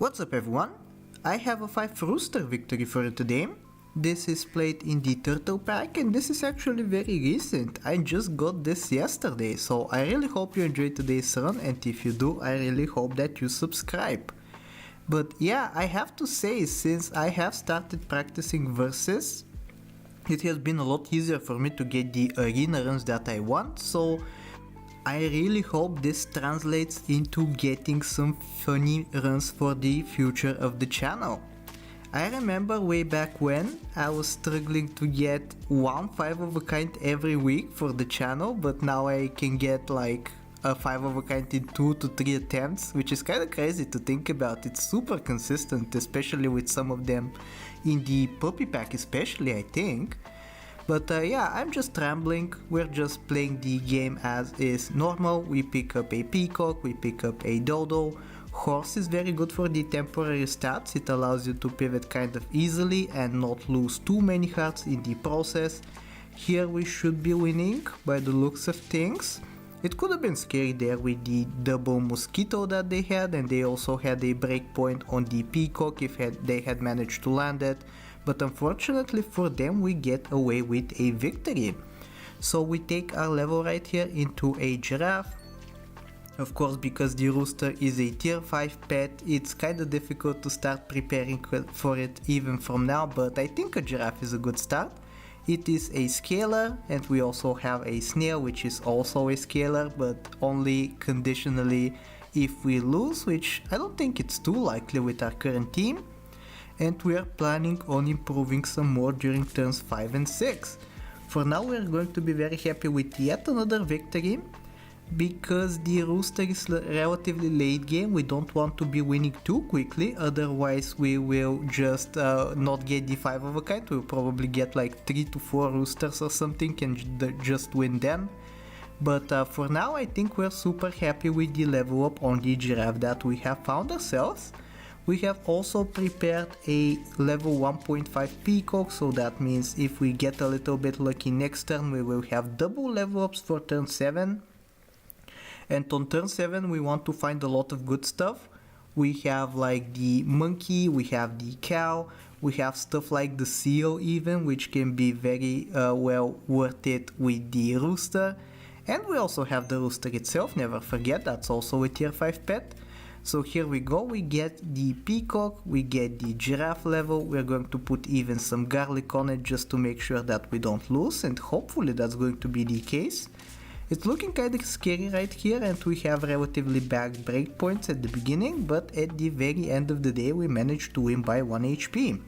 What's up everyone? I have a 5 Rooster victory for you today. This is played in the Turtle Pack and this is actually very recent. I just got this yesterday, so I really hope you enjoyed today's run, and if you do, I really hope that you subscribe. But yeah, I have to say, since I have started practicing versus, it has been a lot easier for me to get the arena runs that I want, so I really hope this translates into getting some funny runs for the future of the channel. I remember way back when I was struggling to get one 5 of a kind every week for the channel, but now I can get like a 5 of a kind in 2 to 3 attempts, which is kinda crazy to think about. It's super consistent, especially with some of them in the puppy pack especially, I think. But yeah, I'm just rambling. We're just playing the game as is normal. We pick up a peacock, we pick up a dodo. Horse is very good for the temporary stats. It allows you to pivot kind of easily and not lose too many hearts in the process. Here we should be winning by the looks of things. It could have been scary there with the double mosquito that they had, and they also had a breakpoint on the peacock if they had managed to land it. But unfortunately for them, we get away with a victory. So we take our level right here into a giraffe. Of course, because the rooster is a tier 5 pet, it's kinda difficult to start preparing for it even from now, but I think a giraffe is a good start. It is a scalar, and we also have a snail, which is also a scalar, but only conditionally if we lose, which I don't think it's too likely with our current team. And we are planning on improving some more during turns 5 and 6. For now we are going to be very happy with yet another victory, because the rooster is relatively late game. We don't want to be winning too quickly, otherwise we will just not get the 5 of a kind. We'll probably get like 3 to 4 roosters or something and just win them. But for now I think we're super happy with the level up on the giraffe that we have found ourselves. We have also prepared a level 1.5 peacock, so that means if we get a little bit lucky next turn, we will have double level ups for turn 7. And on turn 7 we want to find a lot of good stuff. We have like the monkey, we have the cow, we have stuff like the seal even, which can be very well worth it with the rooster. And we also have the rooster itself, never forget, that's also a tier 5 pet. So here we go, we get the peacock, we get the giraffe level. We're going to put even some garlic on it just to make sure that we don't lose, and hopefully that's going to be the case. It's looking kind of scary right here, and we have relatively bad breakpoints at the beginning, but at the very end of the day we managed to win by 1 HP.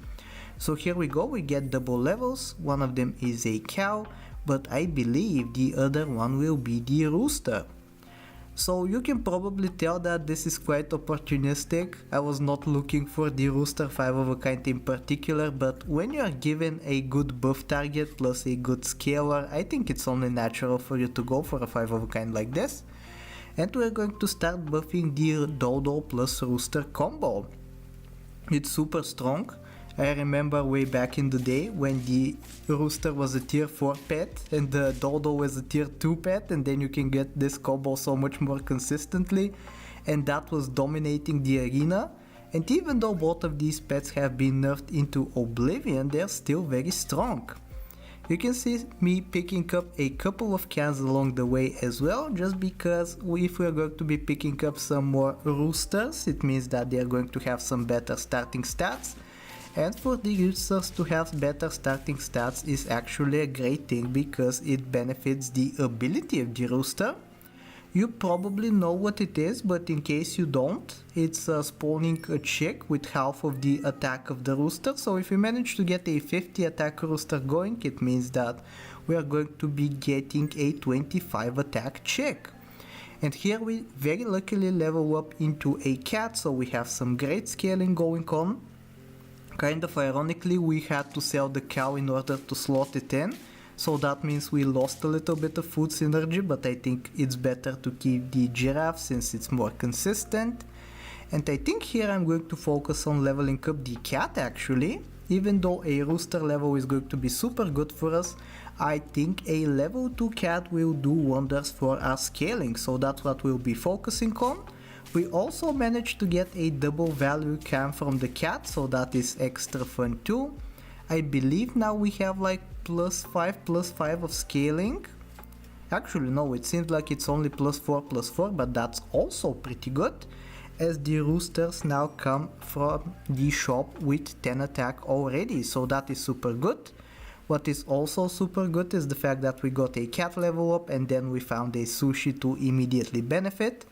So here we go, we get double levels. One of them is a cow, but I believe the other one will be the rooster. So you can probably tell that this is quite opportunistic. I was not looking for the rooster 5 of a kind in particular, but when you are given a good buff target plus a good scalar, I think it's only natural for you to go for a 5 of a kind like this. And we're going to start buffing the dodo plus rooster combo. It's super strong. I remember way back in the day when the rooster was a tier 4 pet and the dodo was a tier 2 pet, and then you can get this combo so much more consistently, and that was dominating the arena. And even though both of these pets have been nerfed into oblivion, they're still very strong. You can see me picking up a couple of cans along the way as well, just because if we're going to be picking up some more roosters, it means that they're going to have some better starting stats. And for the roosters to have better starting stats is actually a great thing, because it benefits the ability of the rooster. You probably know what it is, but in case you don't, it's spawning a chick with half of the attack of the rooster. So if we manage to get a 50 attack rooster going, it means that we are going to be getting a 25 attack chick. And here we very luckily level up into a cat, so we have some great scaling going on. Kind of ironically, we had to sell the cow in order to slot it in, so that means we lost a little bit of food synergy, but I think it's better to keep the giraffe since it's more consistent. And I think here I'm going to focus on leveling up the cat actually. Even though a rooster level is going to be super good for us, I think a level 2 cat will do wonders for our scaling, so that's what we'll be focusing on. We also managed to get a double value cam from the cat, so that is extra fun too. I believe now we have like +5 of scaling. Actually no, it seems like it's only +4, but that's also pretty good, as the roosters now come from the shop with 10 attack already, so that is super good. What is also super good is the fact that we got a cat level up and then we found a sushi to immediately benefit.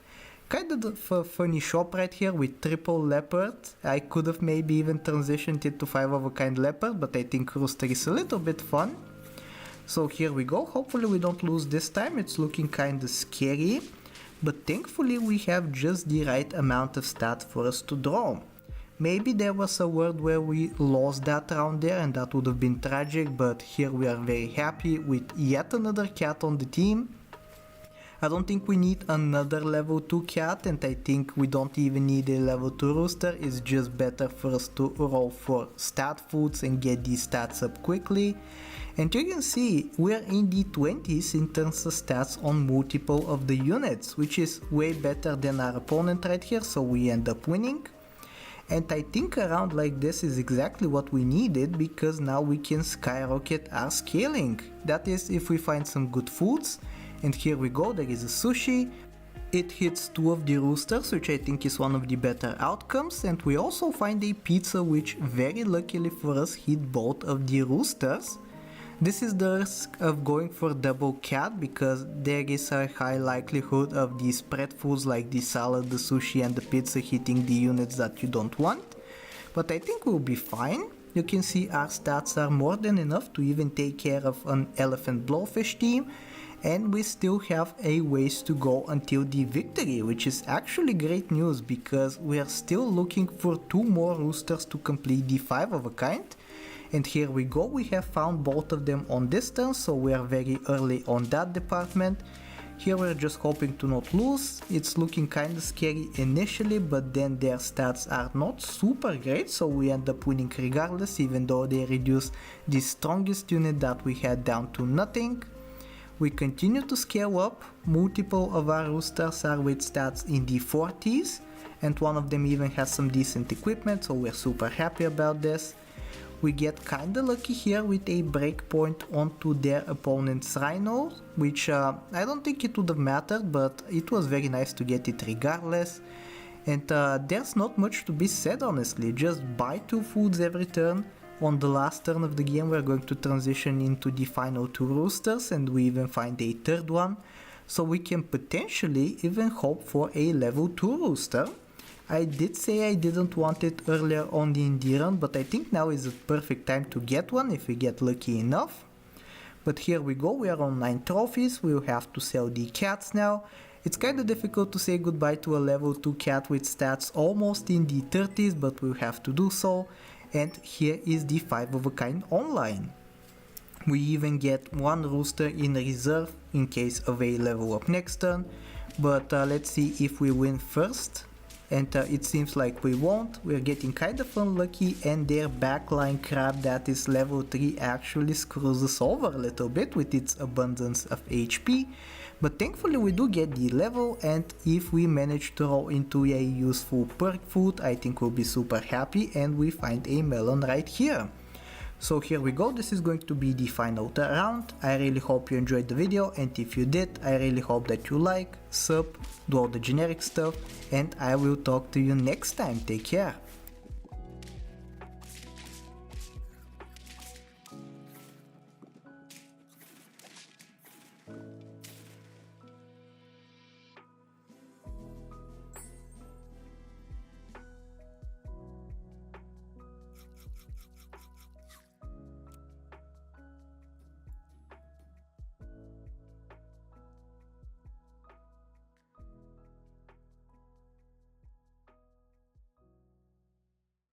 Kind of a funny shop right here with triple leopard. I could have maybe even transitioned it to 5 of a kind leopard, but I think Rooster is a little bit fun. So here we go, hopefully we don't lose this time, it's looking kinda scary. But thankfully we have just the right amount of stats for us to draw. Maybe there was a world where we lost that round there and that would have been tragic, but here we are very happy with yet another cat on the team. I don't think we need another level 2 cat, and I think we don't even need a level 2 rooster. It's just better for us to roll for stat foods and get these stats up quickly. And you can see we're in the 20s in terms of stats on multiple of the units, which is way better than our opponent right here, so we end up winning. And I think a round like this is exactly what we needed, because now we can skyrocket our scaling. That is, if we find some good foods. And here we go, there is a sushi. It hits 2 of the roosters, which I think is one of the better outcomes. And we also find a pizza, which very luckily for us hit both of the roosters. This is the risk of going for double cat, because there is a high likelihood of the spread foods like the salad, the sushi and the pizza hitting the units that you don't want. But I think we'll be fine. You can see our stats are more than enough to even take care of an elephant blowfish team. And we still have a ways to go until the victory, which is actually great news, because we are still looking for 2 more roosters to complete the 5 of a kind. And here we go, we have found both of them on this turn, so we are very early on that department. Here we're just hoping to not lose. It's looking kinda scary initially, but then their stats are not super great, so we end up winning regardless, even though they reduce the strongest unit that we had down to nothing. We continue to scale up. Multiple of our roosters are with stats in the 40s, and one of them even has some decent equipment, so we're super happy about this. We get kinda lucky here with a breakpoint onto their opponent's rhino, which I don't think it would have mattered, but it was very nice to get it regardless. And there's not much to be said, honestly, just buy 2 foods every turn. On the last turn of the game we're going to transition into the final 2 roosters, and we even find a third one, so we can potentially even hope for a level 2 rooster. I did say I didn't want it earlier on in the run, but I think now is the perfect time to get one if we get lucky enough. But here we go, we are on 9 trophies, we'll have to sell the cats now. It's kinda difficult to say goodbye to a level 2 cat with stats almost in the 30s, but we'll have to do so. And here is the 5 of a kind online. We even get 1 rooster in reserve in case of a level up next turn, but let's see if we win first. And it seems like we won't. We're getting kind of unlucky, and their backline crab that is level 3 actually screws us over a little bit with its abundance of HP. But thankfully we do get the level, and if we manage to roll into a useful perk food, I think we'll be super happy, and we find a melon right here. So here we go, this is going to be the final round. I really hope you enjoyed the video, and if you did, I really hope that you like, sub, do all the generic stuff, and I will talk to you next time. Take care.